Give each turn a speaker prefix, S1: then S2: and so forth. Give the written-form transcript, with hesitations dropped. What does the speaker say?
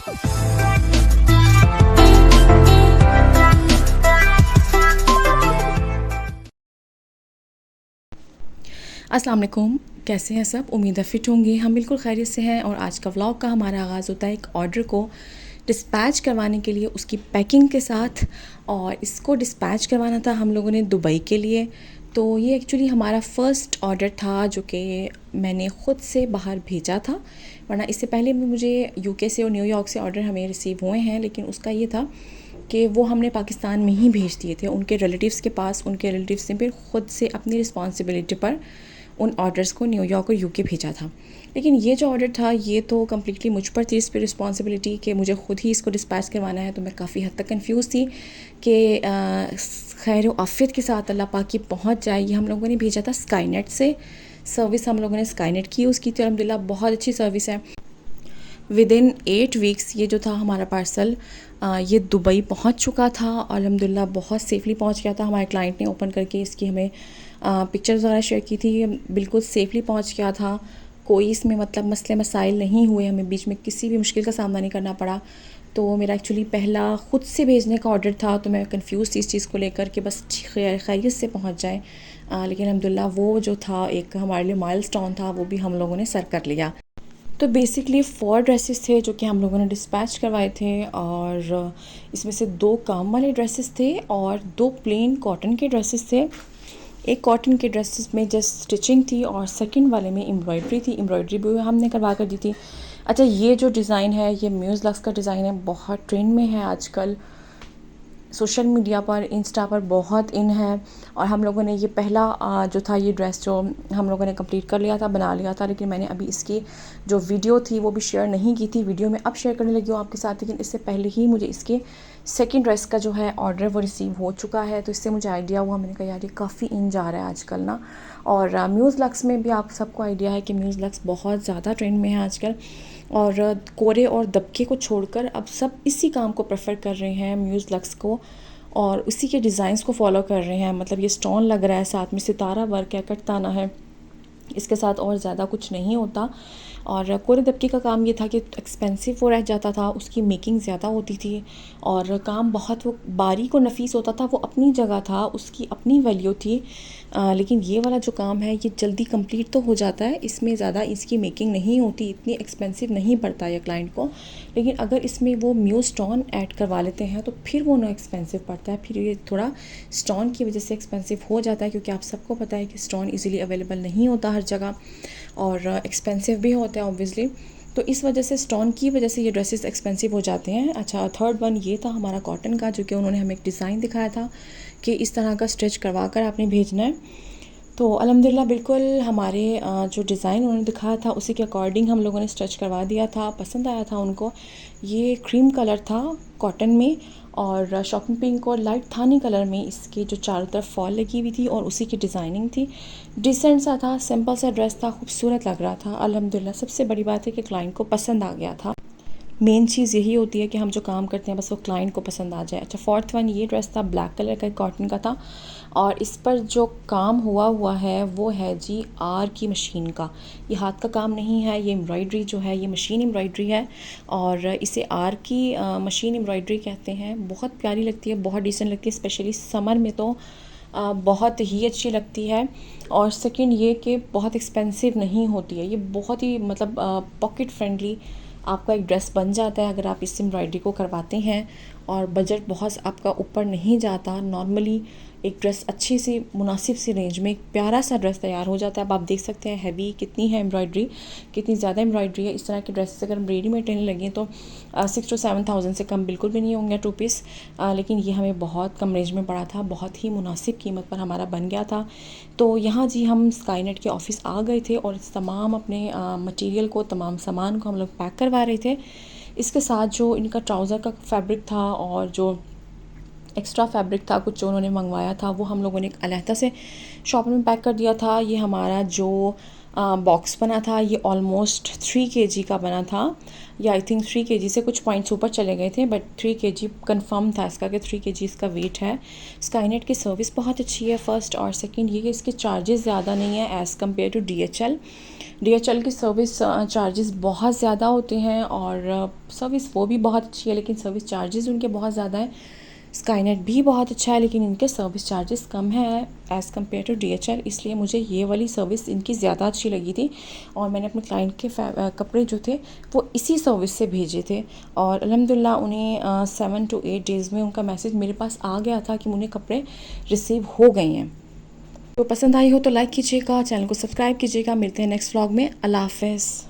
S1: अस्सलाम वालेकुम, कैसे हैं सब? उम्मीद है फ़िट होंगे। हम बिल्कुल खैरियत से हैं और आज का व्लॉग का हमारा आगाज़ होता है एक ऑर्डर को डिस्पैच करवाने के लिए, उसकी पैकिंग के साथ। और इसको डिस्पैच करवाना था हम लोगों ने दुबई के लिए। तो ये एक्चुअली हमारा फ़र्स्ट ऑर्डर था जो कि मैंने ख़ुद से बाहर भेजा था, वरना इससे पहले भी मुझे यूके से और न्यूयॉर्क से ऑर्डर हमें रिसीव हुए हैं, लेकिन उसका ये था कि वो हमने पाकिस्तान में ही भेज दिए थे उनके रिलेटिव्स के पास। उनके रिलेटिव्स ने फिर ख़ुद से अपनी रिस्पॉन्सिबिलिटी पर उन ऑर्डर्स को न्यूयॉर्क और यूके भेजा था। लेकिन ये जो ऑर्डर था ये तो कम्प्लीटली मुझ पर थी इस पर रिस्पॉन्सिबिलिटी कि मुझे ख़ुद ही इसको डिस्पैच करवाना है। तो मैं काफ़ी हद तक कंफ्यूज थी कि खैर आफ़ियत के साथ अल्लाह पाक की पहुँच जाए। ये हम लोगों ने भेजा था स्काईनेट से, सर्विस हम लोगों ने स्काईनेट की, उसकी तो अल्हम्दुलिल्लाह बहुत अच्छी सर्विस है। विदिन 8 वीक्स ये जो था हमारा पार्सल ये दुबई पहुंच चुका था और अल्हम्दुलिल्लाह बहुत सेफ़ली पहुंच गया था। हमारे क्लाइंट ने ओपन करके इसकी हमें पिक्चर्स वगैरह शेयर की थी। बिल्कुल सेफ़ली पहुंच गया था, कोई इसमें मतलब मसले मसाइल नहीं हुए, हमें बीच में किसी भी मुश्किल का सामना नहीं करना पड़ा। तो मेरा एक्चुअली पहला ख़ुद से भेजने का ऑर्डर था, तो मैं कंफ्यूज थी इस चीज़ को लेकर कि बस खैरियत से पहुँच जाए। लेकिन अल्हम्दुलिल्लाह वो जो था एक हमारे लिए माइलस्टोन था, वो भी हम लोगों ने सर कर लिया। तो बेसिकली 4 ड्रेसेस थे जो कि हम लोगों ने डिस्पैच करवाए थे, और इसमें से 2 काम वाले ड्रेसेस थे और 2 प्लेन कॉटन के ड्रेसेस थे। एक कॉटन के ड्रेसेस में जस्ट स्टिचिंग थी और सेकंड वाले में एम्ब्रॉयडरी थी। एम्ब्रॉयडरी भी हमने करवा कर दी थी। अच्छा, ये जो डिज़ाइन है ये म्यूज़ लक्स का डिज़ाइन है, बहुत ट्रेंड में है आजकल, सोशल मीडिया पर, इंस्टा पर बहुत इन है। और हम लोगों ने ये पहला जो था ये ड्रेस जो हम लोगों ने कंप्लीट कर लिया था, बना लिया था। लेकिन मैंने अभी इसकी जो वीडियो थी वो भी शेयर नहीं की थी, वीडियो में अब शेयर करने लगी हूँ आपके साथ। लेकिन इससे पहले ही मुझे इसके सेकंड ड्रेस का जो है ऑर्डर वो रिसीव हो चुका है, तो इससे मुझे आइडिया हुआ। मैंने कहा यार ये काफ़ी इन जा रहा है आजकल ना। और म्यूज़ लक्स में भी आप सबको आइडिया है कि म्यूज़ लक्स बहुत ज़्यादा ट्रेंड में है आजकल, और कोरे और दबके को छोड़कर अब सब इसी काम को प्रेफर कर रहे हैं, म्यूज़ लक्स को, और उसी के डिज़ाइंस को फॉलो कर रहे हैं। मतलब ये स्टोन लग रहा है, साथ में सितारा वर्क है, कटताना है, इसके साथ और ज़्यादा कुछ नहीं होता। और कोरे दबके का काम ये था कि एक्सपेंसिव वो रह जाता था, उसकी मेकिंग ज़्यादा होती थी और काम बहुत वो बारीक और नफीस होता था। वो अपनी जगह था, उसकी अपनी वैल्यू थी। लेकिन ये वाला जो काम है ये जल्दी कंप्लीट तो हो जाता है, इसमें ज़्यादा इसकी मेकिंग नहीं होती, इतनी एक्सपेंसिव नहीं पड़ता ये क्लाइंट को। लेकिन अगर इसमें वो म्यूज़ स्टोन ऐड करवा लेते हैं तो फिर वो ना एक्सपेंसिव पड़ता है, फिर ये थोड़ा स्टोन की वजह से एक्सपेंसिव हो जाता है, क्योंकि आप सबको पता है कि स्टोन इजीली अवेलेबल नहीं होता हर जगह और एक्सपेंसिव भी होता है ऑब्वियसली। तो इस वजह से, स्टोन की वजह से ये ड्रेसेस एक्सपेंसिव हो जाते हैं। अच्छा, थर्ड वन ये था हमारा कॉटन का, जो कि उन्होंने हमें एक डिज़ाइन दिखाया था कि इस तरह का स्टिच करवा कर आपने भेजना है। तो अल्हम्दुलिल्लाह बिल्कुल हमारे जो डिज़ाइन उन्होंने दिखाया था उसी के अकॉर्डिंग हम लोगों ने स्टिच करवा दिया था। पसंद आया था उनको। ये क्रीम कलर था कॉटन में, और शॉकिंग पिंक और लाइट थानी कलर में इसकी जो चारों तरफ फॉल लगी हुई थी और उसी की डिज़ाइनिंग थी। डिसेंट सा था, सिंपल सा ड्रेस था, खूबसूरत लग रहा था। अल्हम्दुलिल्लाह सबसे बड़ी बात है कि क्लाइंट को पसंद आ गया था। मेन चीज़ यही होती है कि हम जो काम करते हैं बस वो क्लाइंट को पसंद आ जाए। अच्छा, फोर्थ वन ये ड्रेस था, ब्लैक कलर का, कॉटन का था, और इस पर जो काम हुआ है वो है जी आर की मशीन का। ये हाथ का काम नहीं है, ये एम्ब्रॉयडरी जो है ये मशीन एम्ब्रॉयडरी है, और इसे आर की मशीन एम्ब्रॉयडरी कहते हैं। बहुत प्यारी लगती है, बहुत डिसेंट लगती है, स्पेशली समर में तो बहुत ही अच्छी लगती है। और सेकंड ये कि बहुत एक्सपेंसिव नहीं होती है, ये बहुत ही मतलब पॉकेट फ्रेंडली आपका एक ड्रेस बन जाता है अगर आप इस एम्ब्रॉयडरी को करवाते हैं, और बजट बहुत आपका ऊपर नहीं जाता। नॉर्मली एक ड्रेस अच्छी सी मुनासिब सी रेंज में एक प्यारा सा ड्रेस तैयार हो जाता है। अब आप देख सकते हैं हैवी कितनी है एम्ब्रॉयडरी, कितनी ज़्यादा एम्ब्रॉयडरी है। इस तरह के ड्रेसेस अगर हम रेडीमेड लेने लगे तो 6 to 7,000 से कम बिल्कुल भी नहीं होंगे 2 पीस। लेकिन ये हमें बहुत कम रेंज में पड़ा था, बहुत ही मुनासिब कीमत पर हमारा बन गया था। तो यहाँ जी हम स्काईनेट के ऑफ़िस आ गए थे और तमाम अपने मटेरियल को, तमाम सामान को हम लोग पैक करवा रहे थे। इसके साथ जो इनका ट्राउज़र का फैब्रिक था और जो एक्स्ट्रा फैब्रिक था कुछ जो उन्होंने मंगवाया था, वो हम लोगों ने एक अलहदा से शॉप में पैक कर दिया था। ये हमारा जो बॉक्स बना था ये ऑलमोस्ट 3 kg का बना था, या आई थिंक 3 kg से कुछ पॉइंट्स ऊपर चले गए थे, बट 3 kg कंफर्म था इसका कि 3 kg इसका वेट है। स्काईनेट की सर्विस बहुत अच्छी है फर्स्ट, और सेकंड ये कि इसके चार्जेस ज़्यादा नहीं है as compare to DHL। DHL की सर्विस चार्जेस बहुत ज़्यादा होते हैं और सर्विस वो भी बहुत अच्छी है, लेकिन सर्विस चार्जेस उनके बहुत ज़्यादा हैं। स्काईनेट भी बहुत अच्छा है, लेकिन इनके सर्विस चार्जेस कम हैं एज़ कम्पेयर टू DHL, इसलिए मुझे ये वाली सर्विस इनकी ज़्यादा अच्छी लगी थी और मैंने अपने क्लाइंट के कपड़े जो थे वो इसी सर्विस से भेजे थे और अल्हम्दुलिल्लाह उन्हें 7 to 8 डेज़ में उनका मैसेज मेरे पास आ गया था कि उन्हें कपड़े रिसीव हो गए हैं। तो पसंद आई हो तो लाइक कीजिएगा, चैनल को सब्सक्राइब कीजिएगा। मिलते हैं नेक्स्ट व्लॉग में। अल्लाह हाफ़िज़।